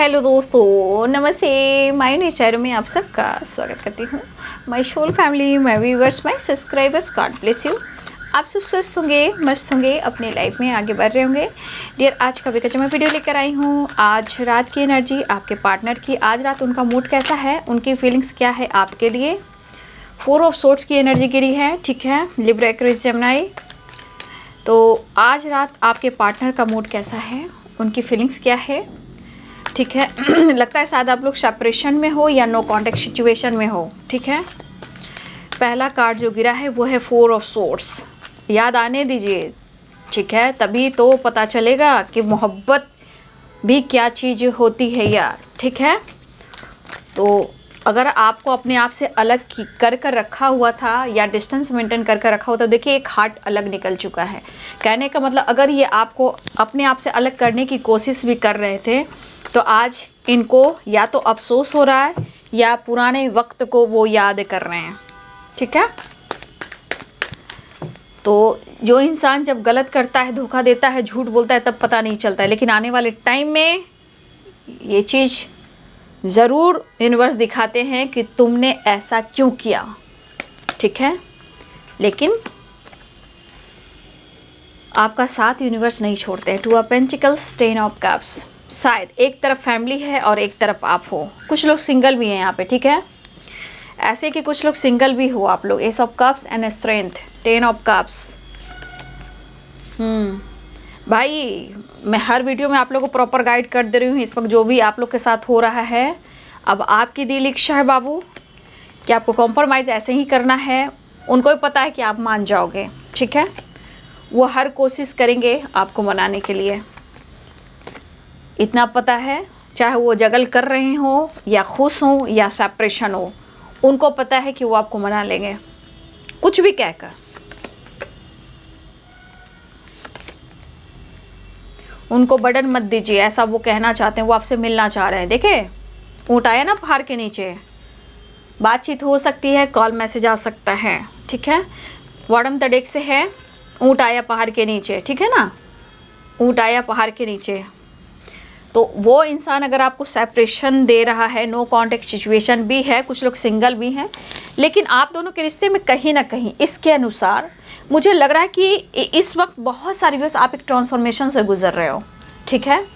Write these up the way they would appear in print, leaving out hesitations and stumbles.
Hello दोस्तों, नमस्ते। My nature में आप सबका स्वागत करती हूँ। My soul family, my viewers, my subscribers, God bless you. आप सब स्वस्थ होंगे, मस्त होंगे, अपने लाइफ में आगे बढ़ रहे होंगे। डियर, आज का जो मैं वीडियो लेकर आई हूँ, आज रात की एनर्जी आपके पार्टनर की। आज रात उनका मूड कैसा है, उनकी फीलिंग्स क्या है आपके लिए। 4 ऑफ सोर्ड्स की एनर्जी गिरी है, ठीक है, लिब्रा, एक्वेरियस, जेमिनी। तो आज रात आपके पार्टनर का मूड कैसा है, उनकी फीलिंग्स क्या है, ठीक है। लगता है शायद आप लोग सेपरेशन में हो या नो कॉन्टेक्ट सिचुएशन में हो, ठीक है। पहला कार्ड जो गिरा है वो है 4 ऑफ सोर्ड्स। याद आने दीजिए, ठीक है, तभी तो पता चलेगा कि मोहब्बत भी क्या चीज़ होती है यार, ठीक है। तो अगर आपको अपने आप से अलग कर रखा हुआ था या डिस्टेंस मेंटेन कर रखा हुआ था, देखिए एक हार्ट अलग निकल चुका है। कहने का मतलब, अगर ये आपको अपने आप से अलग करने की कोशिश भी कर रहे थे तो आज इनको या तो अफसोस हो रहा है या पुराने वक्त को वो याद कर रहे हैं, ठीक है। तो जो इंसान जब गलत करता है, धोखा देता है, झूठ बोलता है, तब पता नहीं चलता है, लेकिन आने वाले टाइम में ये चीज़ ज़रूर यूनिवर्स दिखाते हैं कि तुमने ऐसा क्यों किया, ठीक है। लेकिन आपका साथ यूनिवर्स नहीं छोड़ते हैं। 2 ऑफ पेंटिकल्स, 10 ऑफ कप्स। शायद एक तरफ फैमिली है और एक तरफ आप हो। कुछ लोग सिंगल भी हैं यहाँ पे, ठीक है। ऐसे कि कुछ लोग सिंगल भी हो आप लोग। S of cups and strength, 10 of cups. भाई, मैं हर वीडियो में आप लोगों को प्रॉपर गाइड कर दे रही हूँ। इस वक्त जो भी आप लोग के साथ हो रहा है, अब आपकी दिल इच्छा है बाबू कि आपको कॉम्प्रोमाइज़ ऐसे ही करना है। उनको भी पता है कि आप मान जाओगे, ठीक है। वो हर कोशिश करेंगे आपको मनाने के लिए, इतना पता है। चाहे वो जगल कर रहे हो या खुश हो या सेपरेशन हो, उनको पता है कि वो आपको मना लेंगे कुछ भी कहकर। उनको बर्डन मत दीजिए, ऐसा वो कहना चाहते हैं। वो आपसे मिलना चाह रहे हैं। देखे ऊँट आया ना पहाड़ के नीचे। बातचीत हो सकती है, कॉल मैसेज आ सकता है, ठीक है। बॉटम द डेक से है ऊँट आया पहाड़ के नीचे, ठीक है ना। ऊँट आया पहाड़ के नीचे। तो वो इंसान अगर आपको सेपरेशन दे रहा है, नो कॉन्टेक्ट सिचुएशन भी है, कुछ लोग सिंगल भी हैं, लेकिन आप दोनों के रिश्ते में कहीं ना कहीं इसके अनुसार मुझे लग रहा है कि इस वक्त बहुत सारी व्यवस्था आप एक ट्रांसफॉर्मेशन से गुजर रहे हो, ठीक है।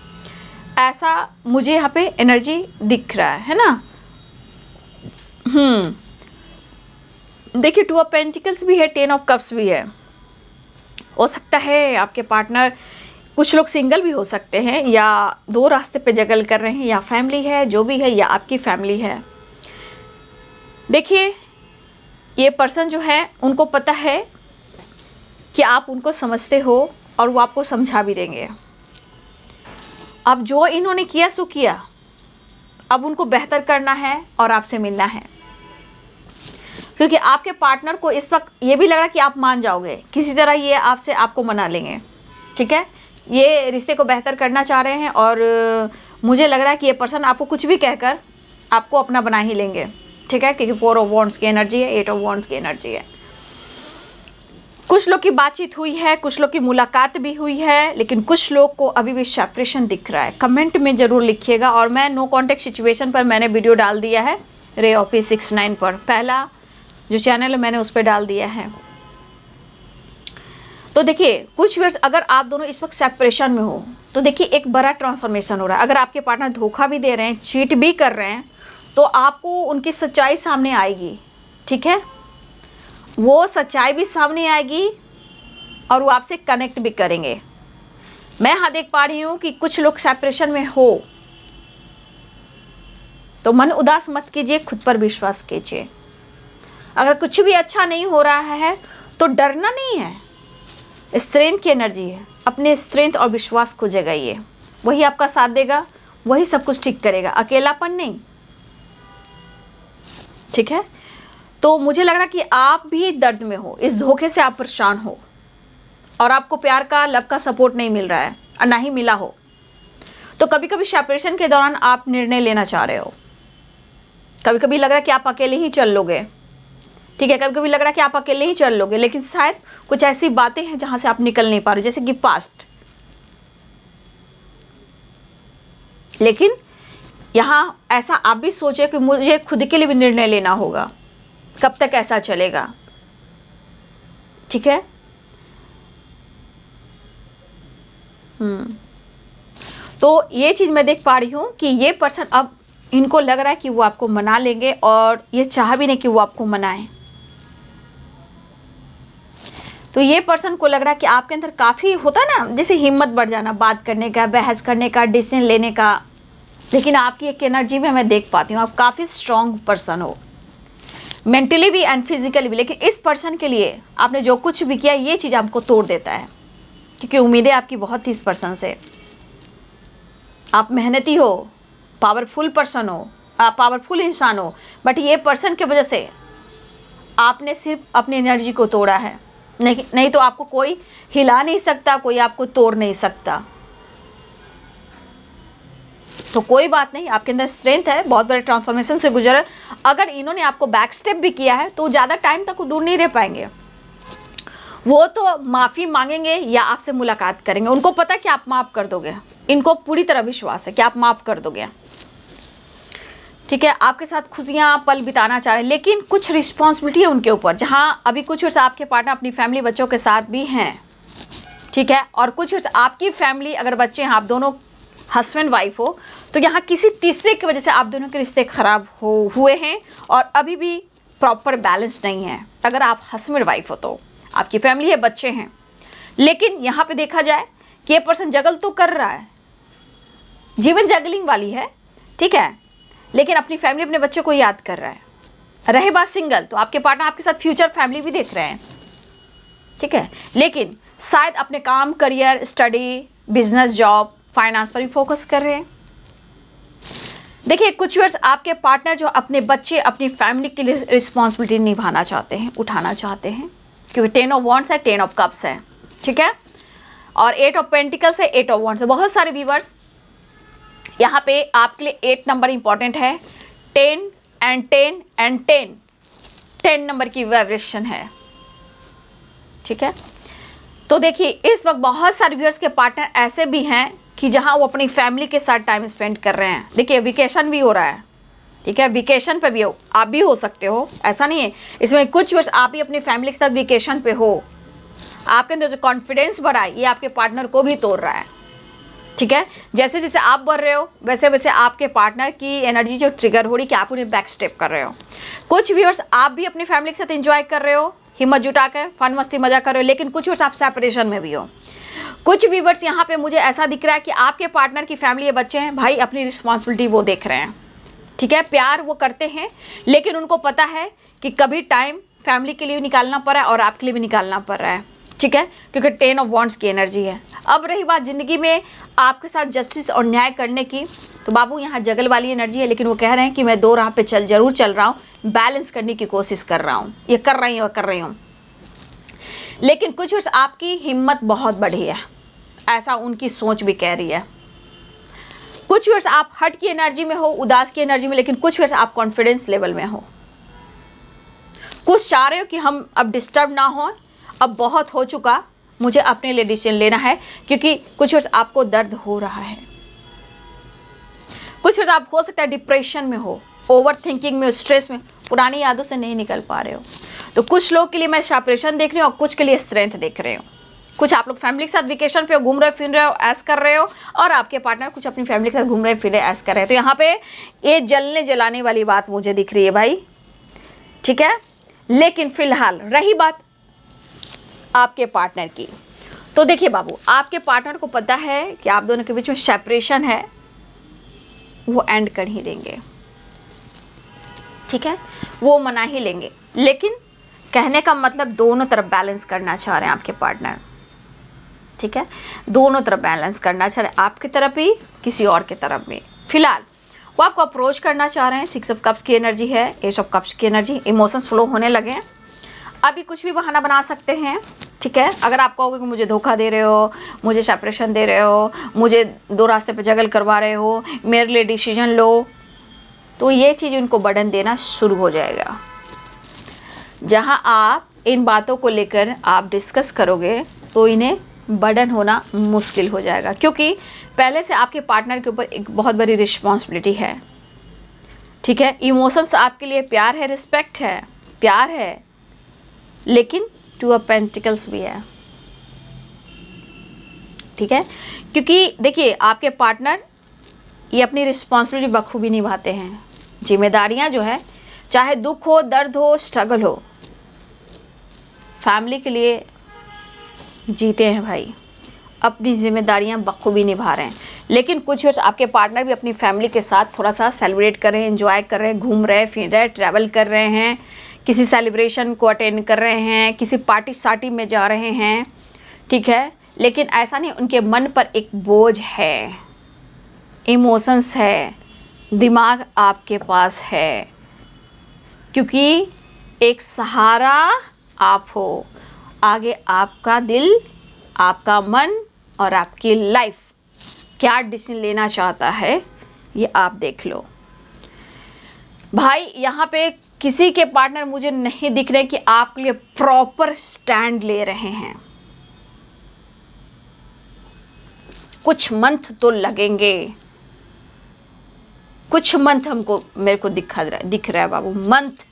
ऐसा मुझे यहाँ पे एनर्जी दिख रहा है ना। देखिए 2 ऑफ पेंटिकल्स भी है, 10 ऑफ कप्स भी है। हो सकता है आपके पार्टनर, कुछ लोग सिंगल भी हो सकते हैं या 2 रास्ते पे जगल कर रहे हैं, या फैमिली है जो भी है, या आपकी फैमिली है। देखिए ये पर्सन जो है, उनको पता है कि आप उनको समझते हो और वो आपको समझा भी देंगे। अब जो इन्होंने किया सो किया, अब उनको बेहतर करना है और आपसे मिलना है, क्योंकि आपके पार्टनर को इस वक्त ये भी लग रहा है कि आप मान जाओगे किसी तरह, ये आपको मना लेंगे, ठीक है। ये रिश्ते को बेहतर करना चाह रहे हैं और मुझे लग रहा है कि ये पर्सन आपको कुछ भी कहकर आपको अपना बना ही लेंगे, ठीक है, क्योंकि 4 ऑफ वॉन्ड्स की एनर्जी है, 8 ऑफ वॉन्ड्स की एनर्जी है। कुछ लोग की बातचीत हुई है, कुछ लोग की मुलाकात भी हुई है, लेकिन कुछ लोग को अभी भी सेपरेशन दिख रहा है। कमेंट में ज़रूर लिखिएगा। और मैं नो कॉन्टेक्ट सिचुएशन पर मैंने वीडियो डाल दिया है, रे ऑफिस 69 पर, पहला जो चैनल है मैंने उस पर डाल दिया है। तो देखिए कुछ वर्ष अगर आप दोनों इस वक्त सेपरेशन में हो, तो देखिए एक बड़ा ट्रांसफॉर्मेशन हो रहा है। अगर आपके पार्टनर धोखा भी दे रहे हैं, चीट भी कर रहे हैं, तो आपको उनकी सच्चाई सामने आएगी, ठीक है। वो सच्चाई भी सामने आएगी और वो आपसे कनेक्ट भी करेंगे। मैं यहाँ देख पा रही हूँ कि कुछ लोग सेपरेशन में हो, तो मन उदास मत कीजिए, खुद पर विश्वास कीजिए। अगर कुछ भी अच्छा नहीं हो रहा है तो डरना नहीं है, स्ट्रेंथ की एनर्जी है। अपने स्ट्रेंथ और विश्वास को जगाइए, वही आपका साथ देगा, वही सब कुछ ठीक करेगा, अकेलापन नहीं, ठीक है। तो मुझे लग रहा है कि आप भी दर्द में हो, इस धोखे से आप परेशान हो और आपको प्यार का, लव का सपोर्ट नहीं मिल रहा है और ना ही मिला हो। तो कभी कभी सेपरेशन के दौरान आप निर्णय लेना चाह रहे हो, कभी कभी लग रहा है कि आप अकेले ही चल लोगे, ठीक है। कभी कभी लग रहा है कि आप अकेले ही चल लोगे, लेकिन शायद कुछ ऐसी बातें हैं जहां से आप निकल नहीं पा रहे, जैसे कि पास्ट। लेकिन यहाँ ऐसा आप भी सोचे कि मुझे खुद के लिए भी निर्णय लेना होगा, कब तक ऐसा चलेगा। ठीक है। तो ये चीज़ मैं देख पा रही हूँ कि ये पर्सन अब इनको लग रहा है कि वो आपको मना लेंगे, और ये चाह भी नहीं कि वो आपको मनाएं। तो ये पर्सन को लग रहा है कि आपके अंदर काफ़ी होता है ना, जैसे हिम्मत बढ़ जाना बात करने का, बहस करने का, डिसीजन लेने का। लेकिन आपकी एक एनर्जी में मैं देख पाती हूँ आप काफ़ी स्ट्रॉन्ग पर्सन हो, मेंटली भी एंड फिजिकली भी। लेकिन इस पर्सन के लिए आपने जो कुछ भी किया ये चीज़ आपको तोड़ देता है, क्योंकि उम्मीदें आपकी बहुत थी इस पर्सन से। आप मेहनती हो, पावरफुल पर्सन हो, आप पावरफुल इंसान हो, बट ये पर्सन की वजह से आपने सिर्फ अपनी एनर्जी को तोड़ा है। नहीं तो आपको कोई हिला नहीं सकता, कोई आपको तोड़ नहीं सकता। तो कोई बात नहीं, आपके अंदर स्ट्रेंथ है, बहुत बड़े ट्रांसफॉर्मेशन से गुजरे। अगर इन्होंने आपको बैक स्टेप भी किया है तो ज़्यादा टाइम तक वो दूर नहीं रह पाएंगे। वो तो माफ़ी मांगेंगे या आपसे मुलाकात करेंगे, उनको पता है कि आप माफ़ कर दोगे। इनको पूरी तरह विश्वास है कि आप माफ़ कर दोगे। ठीक है। आपके साथ खुशियाँ पल बिताना चाह रहे हैं, लेकिन कुछ रिस्पॉन्सिबिलिटी है उनके ऊपर। जहाँ अभी कुछ वर्ष आपके पार्टनर अपनी फैमिली बच्चों के साथ भी हैं, ठीक है, और कुछ वर्ष आपकी फैमिली, अगर बच्चे हैं, आप दोनों हस्बैंड वाइफ हो, तो यहाँ किसी तीसरे की वजह से आप दोनों के रिश्ते खराब हुए हैं और अभी भी प्रॉपर बैलेंस नहीं है। अगर आप हस्बैंड वाइफ हो तो आपकी फैमिली है, बच्चे हैं, लेकिन यहाँ पे देखा जाए कि ये पर्सन जगल तो कर रहा है, जीवन जगलिंग वाली है, ठीक है, लेकिन अपनी फैमिली, अपने बच्चों को याद कर रहा है। रहे बात सिंगल, तो आपके पार्टनर आपके साथ फ्यूचर फैमिली भी देख रहे हैं, ठीक है, लेकिन शायद अपने काम, career, study, business, job, finance पर भी फोकस कर रहे हैं। देखिए, कुछ वर्ष आपके पार्टनर जो अपने बच्चे, अपनी फैमिली के लिए रिस्पॉन्सिबिलिटी निभाना चाहते हैं, उठाना चाहते हैं, क्योंकि 10 ऑफ वॉन्ड्स है, 10 ऑफ कप्स है, ठीक है, और 8 ऑफ पेंटिकल्स है, 8 ऑफ वॉन्ड्स है। बहुत सारे व्यूवर्स यहाँ पे आपके लिए 8 नंबर इंपॉर्टेंट है। 10 एंड 10 एंड 10 नंबर की वाइब्रेशन है, ठीक है। तो देखिए, इस वक्त बहुत सारे व्यूअर्स के पार्टनर ऐसे भी हैं कि जहां वो अपनी फैमिली के साथ टाइम स्पेंड कर रहे हैं। देखिए, वेकेशन भी हो रहा है, ठीक है, वेकेशन पे भी हो, आप भी हो सकते हो, ऐसा नहीं है। इसमें कुछ वर्ष आप भी अपनी फैमिली के साथ वेकेशन पे हो। आपके अंदर जो कॉन्फिडेंस बढ़ा है, ये आपके पार्टनर को भी तोड़ रहा है, ठीक है। जैसे जैसे आप बढ़ रहे हो, वैसे वैसे आपके पार्टनर की एनर्जी जो ट्रिगर हो रही कि आप उन्हें बैक स्टेप कर रहे हो। कुछ व्यूअर्स आप भी अपनी फैमिली के साथ एंजॉय कर रहे हो, हिम्मत जुटा कर फन मस्ती मजा कर रहे हो, लेकिन कुछ व्यूअर्स आप सेपरेशन में भी हो। कुछ व्यूअर्स यहाँ पे मुझे ऐसा दिख रहा है कि आपके पार्टनर की फैमिली या बच्चे हैं, भाई अपनी रिस्पॉन्सिबिलिटी वो देख रहे हैं, ठीक है, प्यार वो करते हैं, लेकिन उनको पता है कि कभी टाइम फैमिली के लिए निकालना पड़ रहा है और आपके लिए भी निकालना पड़ रहा है, ठीक है, क्योंकि 10 ऑफ वॉन्ड्स की एनर्जी है। अब रही बात ज़िंदगी में आपके साथ जस्टिस और न्याय करने की, तो बाबू यहाँ जगल वाली एनर्जी है, लेकिन वो कह रहे हैं कि मैं 2 राह पे जरूर चल रहा हूँ, बैलेंस करने की कोशिश कर रहा हूँ, ये कर रही हूँ। लेकिन कुछ वर्ष आपकी हिम्मत बहुत बढ़ी है, ऐसा उनकी सोच भी कह रही है। कुछ वर्ष आप हट की एनर्जी में हो, उदास की एनर्जी में, लेकिन कुछ वर्ष आप कॉन्फिडेंस लेवल में हो। कुछ चाह रहे हो कि हम अब डिस्टर्ब ना हो, अब बहुत हो चुका, मुझे अपने लिए डिसीजन लेना है, क्योंकि कुछ वर्ष आपको दर्द हो रहा है। कुछ वर्ष आप हो सकता है डिप्रेशन में हो, ओवर थिंकिंग में, स्ट्रेस में, पुरानी यादों से नहीं निकल पा रहे हो। तो कुछ लोग के लिए मैं सेपरेशन देख रही हूँ और कुछ के लिए स्ट्रेंथ देख रही हूँ। कुछ आप लोग फैमिली के साथ वेकेशन पे घूम रहे फिर रहे हो, ऐस कर रहे हो, और आपके पार्टनर कुछ अपनी फैमिली के साथ घूम रहे फिर रहे, ऐस कर रहे हैं। तो यहाँ पे ये जलने जलाने वाली बात मुझे दिख रही है भाई, ठीक है। लेकिन फिलहाल रही बात आपके पार्टनर की, तो देखिए बाबू, आपके पार्टनर को पता है कि आप दोनों के बीच में सेपरेशन है, वो एंड कर ही देंगे, ठीक है, वो मना ही लेंगे। लेकिन कहने का मतलब दोनों तरफ बैलेंस करना चाह रहे हैं आपके पार्टनर, ठीक है, दोनों तरफ बैलेंस करना चाह रहे हैं, आपकी तरफ भी, किसी और की तरफ भी। फिलहाल वो आपको अप्रोच करना चाह रहे हैं। 6 ऑफ कप्स की एनर्जी है, एस ऑफ कप्स की एनर्जी, इमोशंस फ्लो होने लगे हैं। अभी कुछ भी बहाना बना सकते हैं, ठीक है। अगर आप कहोगे कि मुझे धोखा दे रहे हो, मुझे सेपरेशन दे रहे हो, मुझे 2 रास्ते पे जगल करवा रहे हो, मेरे लिए डिसीजन लो, तो ये चीज़ उनको बर्डन देना शुरू हो जाएगा। जहाँ आप इन बातों को लेकर आप डिस्कस करोगे तो इन्हें बर्डन होना मुश्किल हो जाएगा, क्योंकि पहले से आपके पार्टनर के ऊपर एक बहुत बड़ी रिस्पॉन्सिबिलिटी है। ठीक है, इमोशंस आपके लिए प्यार है, रिस्पेक्ट है, प्यार है, लेकिन 2 ऑफ पेंटिकल्स भी है। ठीक है, क्योंकि देखिए आपके पार्टनर ये अपनी रिस्पॉन्सिबिलिटी बखूबी निभाते हैं। जिम्मेदारियां जो है, चाहे दुख हो, दर्द हो, स्ट्रगल हो, फैमिली के लिए जीते हैं भाई, अपनी जिम्मेदारियां बखूबी निभा रहे हैं। लेकिन कुछ वर्ष आपके पार्टनर भी अपनी फैमिली के साथ थोड़ा सा सेलिब्रेट कर रहे हैं, एंजॉय कर रहे हैं, घूम रहे हैं, फिर रहे, ट्रैवल कर रहे हैं, किसी सेलिब्रेशन को अटेंड कर रहे हैं, किसी पार्टी सार्टी में जा रहे हैं। ठीक है, लेकिन ऐसा नहीं, उनके मन पर एक बोझ है, इमोशंस है, दिमाग आपके पास है, क्योंकि एक सहारा आप हो। आगे आपका दिल, आपका मन और आपकी लाइफ क्या डिसीजन लेना चाहता है, ये आप देख लो भाई। यहाँ पे किसी के पार्टनर मुझे नहीं दिख रहे कि आपके लिए प्रॉपर स्टैंड ले रहे हैं। कुछ मंथ तो लगेंगे, कुछ मंथ हमको, मेरे को दिख रहा है बाबू, मंथ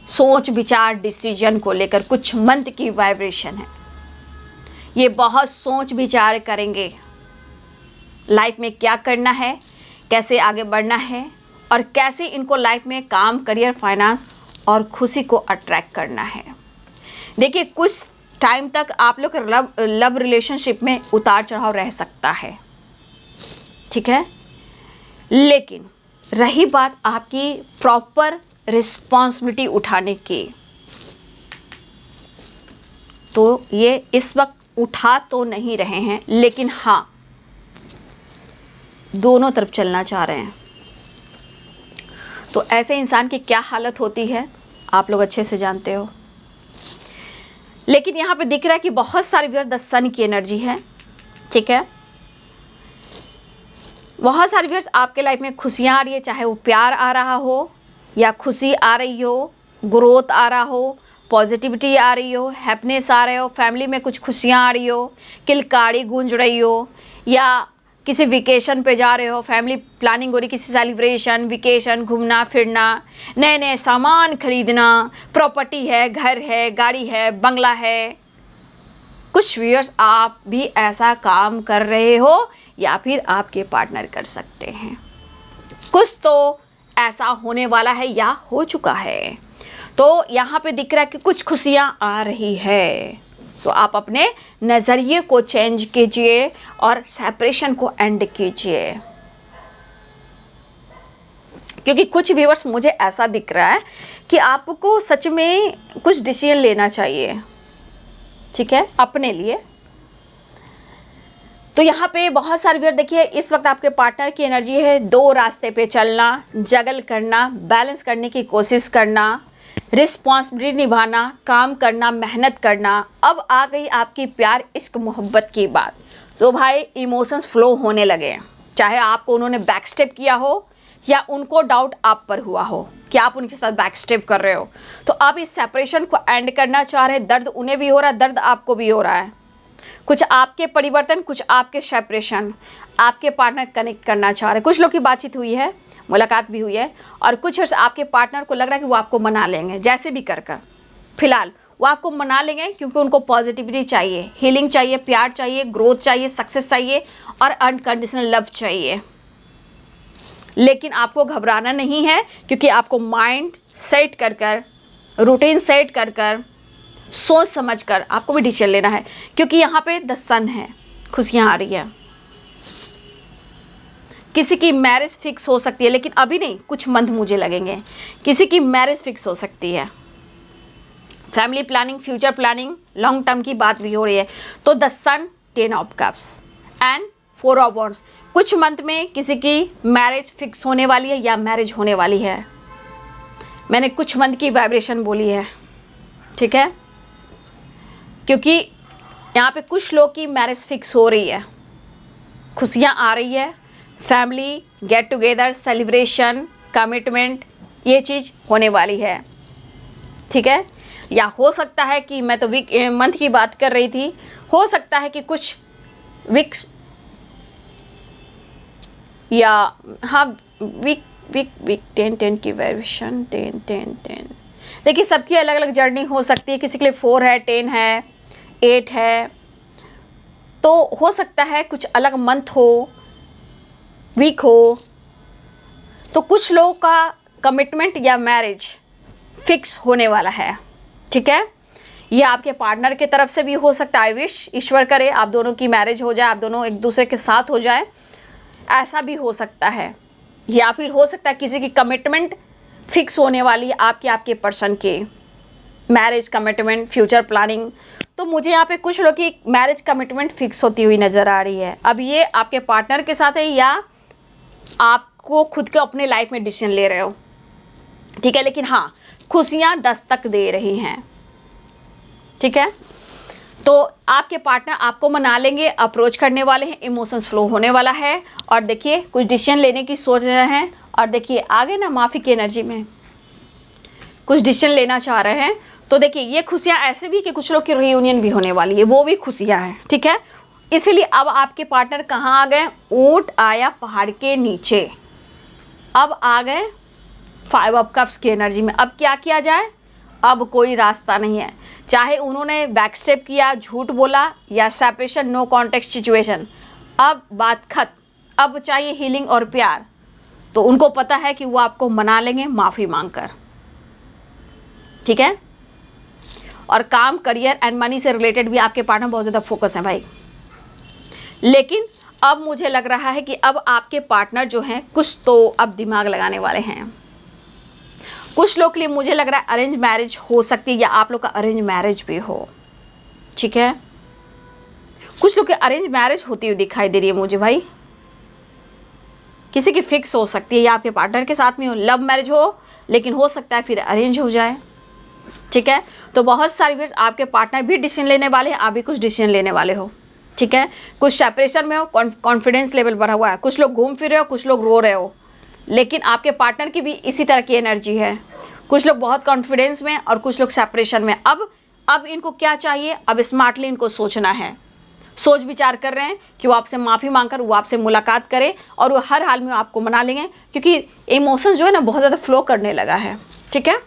सोच विचार डिसीजन को लेकर कुछ मंथ की वाइब्रेशन है। ये बहुत सोच विचार करेंगे, लाइफ में क्या करना है, कैसे आगे बढ़ना है, और कैसे इनको लाइफ में काम, करियर, फाइनेंस और खुशी को अट्रैक्ट करना है। देखिए कुछ टाइम तक आप लोग लव रिलेशनशिप में उतार चढ़ाव रह सकता है। ठीक है, लेकिन रही बात आपकी प्रॉपर रिस्पॉन्सिबिलिटी उठाने की, तो ये इस वक्त उठा तो नहीं रहे हैं, लेकिन हाँ दोनों तरफ चलना चाह रहे हैं। तो ऐसे इंसान की क्या हालत होती है आप लोग अच्छे से जानते हो। लेकिन यहाँ पे दिख रहा है कि बहुत सारी व्यर्थ 10 सन की एनर्जी है। ठीक है, बहुत सारी व्यर्थ आपके लाइफ में खुशियाँ आ रही है, चाहे वो प्यार आ रहा हो या खुशी आ रही हो, ग्रोथ आ रहा हो, पॉजिटिविटी आ रही हो, हैप्पीनेस आ रहे हो, फैमिली में कुछ खुशियाँ आ रही हो, किलकारी गूंज रही हो, या किसी वेकेशन पे जा रहे हो, फैमिली प्लानिंग हो रही, किसी सेलिब्रेशन, वेकेशन, घूमना फिरना, नए नए सामान खरीदना, प्रॉपर्टी है, घर है, गाड़ी है, बंगला है। कुछ व्यूअर्स आप भी ऐसा काम कर रहे हो या फिर आपके पार्टनर कर सकते हैं। कुछ तो ऐसा होने वाला है या हो चुका है। तो यहाँ पे दिख रहा है कि कुछ खुशियाँ आ रही है, तो आप अपने नज़रिए को चेंज कीजिए और सेपरेशन को एंड कीजिए। क्योंकि कुछ व्यूअर्स मुझे ऐसा दिख रहा है कि आपको सच में कुछ डिसीजन लेना चाहिए। ठीक है, अपने लिए। तो यहाँ पे बहुत सारे व्यूअर देखिए, इस वक्त आपके पार्टनर की एनर्जी है 2 रास्ते पे चलना, जगल करना, बैलेंस करने की कोशिश करना, रिस्पॉन्सिबिलिटी निभाना, काम करना, मेहनत करना। अब आ गई आपकी प्यार, इश्क, मोहब्बत की बात। तो भाई इमोशंस फ्लो होने लगे हैं, चाहे आपको उन्होंने बैक स्टेप किया हो या उनको डाउट आप पर हुआ हो कि आप उनके साथ बैक स्टेप कर रहे हो। तो आप इस सेपरेशन को एंड करना चाह रहे हैं। दर्द उन्हें भी हो रहा है, दर्द आपको भी हो रहा है। कुछ आपके परिवर्तन, कुछ आपके सेपरेशन, आपके पार्टनर कनेक्ट करना चाह रहे हैं। कुछ लोग की बातचीत हुई है, मुलाकात भी हुई है, और कुछ आपके पार्टनर को लग रहा है कि वो आपको मना लेंगे, जैसे भी कर कर फिलहाल वो आपको मना लेंगे, क्योंकि उनको पॉजिटिविटी चाहिए, हीलिंग चाहिए, प्यार चाहिए, ग्रोथ चाहिए, सक्सेस चाहिए और अनकंडीशनल लव चाहिए। लेकिन आपको घबराना नहीं है, क्योंकि आपको माइंड सेट कर कर, रूटीन सेट कर कर, सोच समझ कर आपको भी डिसीजन लेना है। क्योंकि यहाँ पे 10 सन है, खुशियाँ आ रही है। किसी की मैरिज फिक्स हो सकती है, लेकिन अभी नहीं, कुछ मंथ मुझे लगेंगे। किसी की मैरिज फिक्स हो सकती है, family planning, future planning, long term की बात भी हो रही है। तो 10 सन, 10 of cups and 4 of wands. कुछ मंथ में किसी की मैरिज फिक्स होने वाली है या मैरिज होने वाली है। मैंने कुछ मंथ की वाइब्रेशन बोली है। ठीक है, क्योंकि यहाँ पे कुछ लोग की मैरिज फिक्स हो रही है, खुशियाँ आ रही है, family get together, celebration, commitment, ये चीज़ होने वाली है। ठीक है, या हो सकता है कि मैं तो वीक मंथ की बात कर रही थी, हो सकता है कि कुछ वीक्स या हाँ वीक वीक वीक 10 की वेरिएशन 10 देखिए सबकी अलग अलग जर्नी हो सकती है, किसी के लिए 4 है, 10 है, 8 है, तो हो सकता है कुछ अलग मंथ हो, वीक हो। तो कुछ लोगों का कमिटमेंट या मैरिज फिक्स होने वाला है, ठीक है। ये आपके पार्टनर की तरफ से भी हो सकता है, आई विश ईश्वर करे आप दोनों की मैरिज हो जाए, आप दोनों एक दूसरे के साथ हो जाए, ऐसा भी हो सकता है। या फिर हो सकता है किसी की कमिटमेंट फिक्स होने वाली है, आपके पर्सन के मैरिज कमिटमेंट, फ्यूचर प्लानिंग। तो मुझे यहाँ पे कुछ लोग की मैरिज कमिटमेंट फिक्स होती हुई नज़र आ रही है। अब ये आपके पार्टनर के साथ है या आपको खुद के अपने लाइफ में डिसीजन ले रहे हो, ठीक है। लेकिन हाँ, खुशियाँ दस्तक दे रही हैं, ठीक है। तो आपके पार्टनर आपको मना लेंगे, अप्रोच करने वाले हैं, इमोशंस फ्लो होने वाला है, और देखिए कुछ डिसीजन लेने की सोच रहे हैं। और देखिए आगे ना माफ़ी की एनर्जी में कुछ डिसीजन लेना चाह रहे हैं। तो देखिए ये खुशियाँ ऐसे भी कि कुछ लोग की रियूनियन भी होने वाली है, वो भी खुशियाँ हैं, ठीक है। इसीलिए अब आपके पार्टनर कहाँ आ गए, ऊंट आया पहाड़ के नीचे, अब आ गए 5 ऑफ कप्स की एनर्जी में। अब क्या किया जाए, अब कोई रास्ता नहीं है, चाहे उन्होंने बैक स्टेप किया, झूठ बोला या सेपरेशन, नो कॉन्टेक्स्ट सिचुएशन, अब बात खत्म। अब चाहिए हीलिंग और प्यार। तो उनको पता है कि वो आपको मना लेंगे माफ़ी मांगकर, ठीक है। और काम, करियर एंड मनी से रिलेटेड भी आपके पार्टनर बहुत ज़्यादा फोकस है भाई। लेकिन अब मुझे लग रहा है कि अब आपके पार्टनर जो हैं कुछ तो अब दिमाग लगाने वाले हैं। कुछ लोग के लिए मुझे लग रहा है अरेंज मैरिज हो सकती है, या आप लोग का अरेंज मैरिज भी हो, ठीक है। कुछ लोग की अरेंज मैरिज होती हुई दिखाई दे रही है मुझे भाई। किसी की फिक्स हो सकती है या आपके पार्टनर के साथ में हो, लव मैरिज हो, लेकिन हो सकता है फिर अरेंज हो जाए, ठीक है। तो बहुत सारी फिर आपके पार्टनर भी डिसीजन लेने वाले हैं, आप भी कुछ डिसीजन लेने वाले हो, ठीक है। कुछ सेपरेशन में हो, कॉन्फिडेंस लेवल बढ़ा हुआ है, कुछ लोग घूम फिर रहे हो, कुछ लोग रो रहे हो, लेकिन आपके पार्टनर की भी इसी तरह की एनर्जी है। कुछ लोग बहुत कॉन्फिडेंस में और कुछ लोग सेपरेशन में। अब इनको क्या चाहिए, अब स्मार्टली इनको सोचना है, सोच विचार कर रहे हैं कि वो आपसे माफ़ी मांगकर वो आपसे मुलाकात करे, और वो हर हाल में आपको मना लेंगे, क्योंकि इमोशन जो है ना बहुत ज़्यादा फ्लो करने लगा है, ठीक है।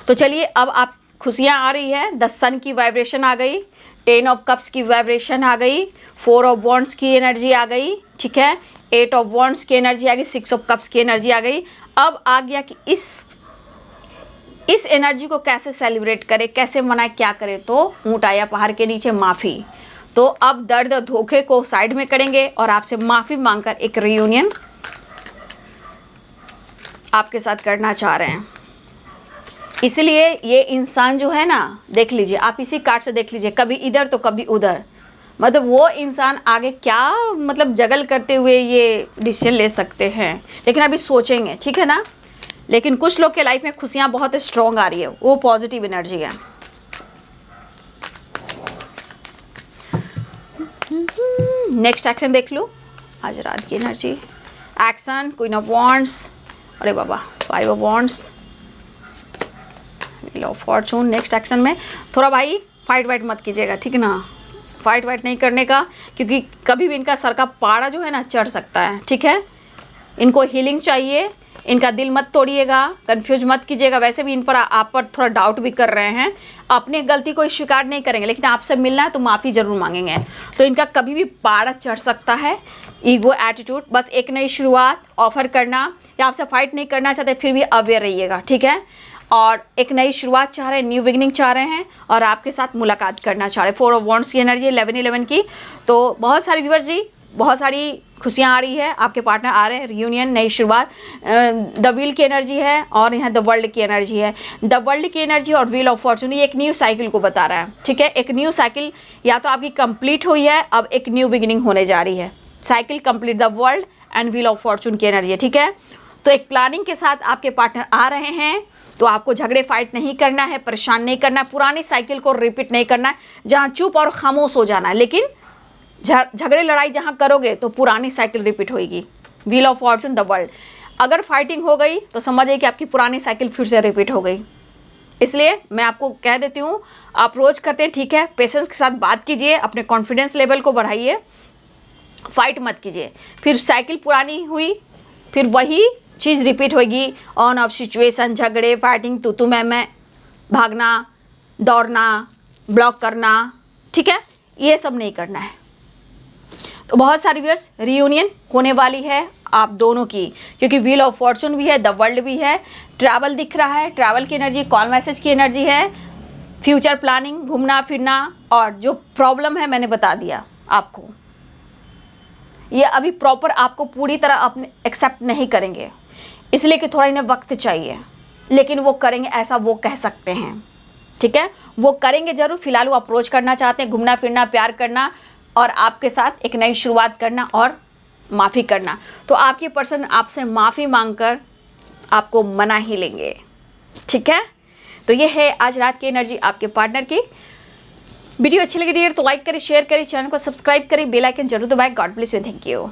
तो चलिए अब आप खुशियाँ आ रही है, 10 सन की वाइब्रेशन आ गई, 10 ऑफ कप्स की वाइब्रेशन आ गई, 4 ऑफ वॉन्ड्स की एनर्जी आ गई, ठीक है, 8 ऑफ वॉन्ड्स की एनर्जी आ गई, 6 ऑफ कप्स की एनर्जी आ गई। अब आ गया कि इस एनर्जी को कैसे सेलिब्रेट करें, कैसे मनाएं, क्या करें। तो ऊँट आया पहाड़ के नीचे, माफ़ी। तो अब दर्द धोखे को साइड में करेंगे और आपसे माफ़ी मांगकर एक रियूनियन आपके साथ करना चाह रहे हैं। इसलिए ये इंसान जो है ना, देख लीजिए आप इसी कार्ड से देख लीजिए, कभी इधर तो कभी उधर, मतलब वो इंसान आगे क्या मतलब जगल करते हुए ये डिसीजन ले सकते हैं, लेकिन अभी सोचेंगे, ठीक है ना। लेकिन कुछ लोग के लाइफ में खुशियाँ बहुत स्ट्रॉन्ग आ रही है, वो पॉजिटिव एनर्जी है। नेक्स्ट एक्शन देख लो, आज रात की energy action, queen of wands, अरे बाबा 5 of wands, wheel of Fortune. Next action में थोड़ा भाई फाइट वाइट मत कीजिएगा, ठीक है ना, फाइट वाइट नहीं करने का, क्योंकि कभी भी इनका सर का पारा जो है ना चढ़ सकता है, ठीक है। इनको हीलिंग चाहिए, इनका दिल मत तोड़िएगा, कंफ्यूज मत कीजिएगा। वैसे भी इन पर आप पर थोड़ा डाउट भी कर रहे हैं, अपनी गलती को स्वीकार नहीं करेंगे, लेकिन आपसे मिलना है तो माफ़ी ज़रूर मांगेंगे। तो इनका कभी भी पारा चढ़ सकता है, ईगो एटीट्यूड। बस एक नई शुरुआत ऑफर करना, या आपसे फाइट नहीं करना चाहते फिर भी अवेयर रहिएगा, ठीक है। और एक नई शुरुआत चाह रहे हैं, न्यू बिगनिंग चाह रहे हैं, और आपके साथ मुलाकात करना चाह रहे हैं। 4 ऑफ वॉन्ड्स की एनर्जी, 11 की। तो बहुत सारे व्यूअर्स जी, बहुत सारी खुशियाँ आ रही है, आपके पार्टनर आ रहे हैं, रियूनियन, नई शुरुआत। द व्हील की एनर्जी है और यहाँ द वर्ल्ड की एनर्जी है। द वर्ल्ड की एनर्जी और व्हील ऑफ फॉर्चून ये एक न्यू साइकिल को बता रहा है, ठीक है। एक न्यू साइकिल या तो आपकी कंप्लीट हुई है, अब एक न्यू बिगिनिंग होने जा रही है। Cycle complete, the world and wheel of Fortune की एनर्जी है, ठीक है। तो एक प्लानिंग के साथ आपके पार्टनर आ रहे हैं, तो आपको झगड़े फाइट नहीं करना है, परेशान नहीं करना है, पुरानी साइकिल को रिपीट नहीं करना है, जहाँ चुप और खामोश हो जाना है। लेकिन झगड़े लड़ाई जहाँ करोगे तो पुरानी साइकिल रिपीट होगी। Wheel of Fortune, the world. अगर फाइटिंग हो गई तो समझिए कि आपकी पुरानी साइकिल फिर से रिपीट हो गई। इसलिए मैं आपको कह देती हूँ, आप रोज़ करते हैं ठीक है, पेशेंस के साथ बात कीजिए, अपने कॉन्फिडेंस लेवल को बढ़ाइए, फाइट मत कीजिए। फिर साइकिल पुरानी हुई, फिर वही चीज़ रिपीट होगी, ऑन ऑफ सिचुएशन, झगड़े, फाइटिंग, तू मैं, भागना, दौड़ना, ब्लॉक करना, ठीक है, ये सब नहीं करना है। तो बहुत सारी व्यूअर्स रियूनियन होने वाली है आप दोनों की, क्योंकि व्हील ऑफ फॉर्चून भी है, द वर्ल्ड भी है, ट्रैवल दिख रहा है, ट्रैवल की एनर्जी, कॉल मैसेज की एनर्जी है, फ्यूचर प्लानिंग, घूमना फिरना, और जो प्रॉब्लम है मैंने बता दिया आपको, ये अभी प्रॉपर आपको पूरी तरह अपने एक्सेप्ट नहीं करेंगे, इसलिए कि थोड़ा इन्हें वक्त चाहिए, लेकिन वो करेंगे, ऐसा वो कह सकते हैं, ठीक है, वो करेंगे ज़रूर। फिलहाल वो अप्रोच करना चाहते हैं, घूमना फिरना, प्यार करना और आपके साथ एक नई शुरुआत करना और माफ़ी करना। तो आपके पर्सन आपसे माफ़ी मांगकर आपको मना ही लेंगे, ठीक है। तो ये है आज रात की एनर्जी आपके पार्टनर की। वीडियो अच्छी लगी डियर तो लाइक करें, शेयर करें, चैनल को सब्सक्राइब करें, बेल आइकन जरूर दबाएं। God bless you, thank you.